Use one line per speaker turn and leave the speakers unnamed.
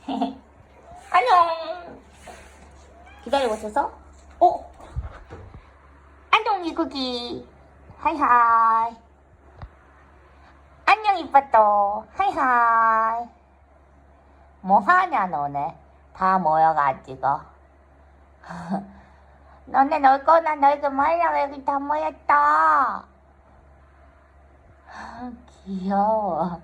안녕. 기다리고 있어서? 안녕 이구기. 하이하이. 안녕 이빠또. 하이하이. 뭐하냐 너네? 다 모여가지고. 너네 놀 거나 놀고 말라고 여기 다 모였다. 귀여워.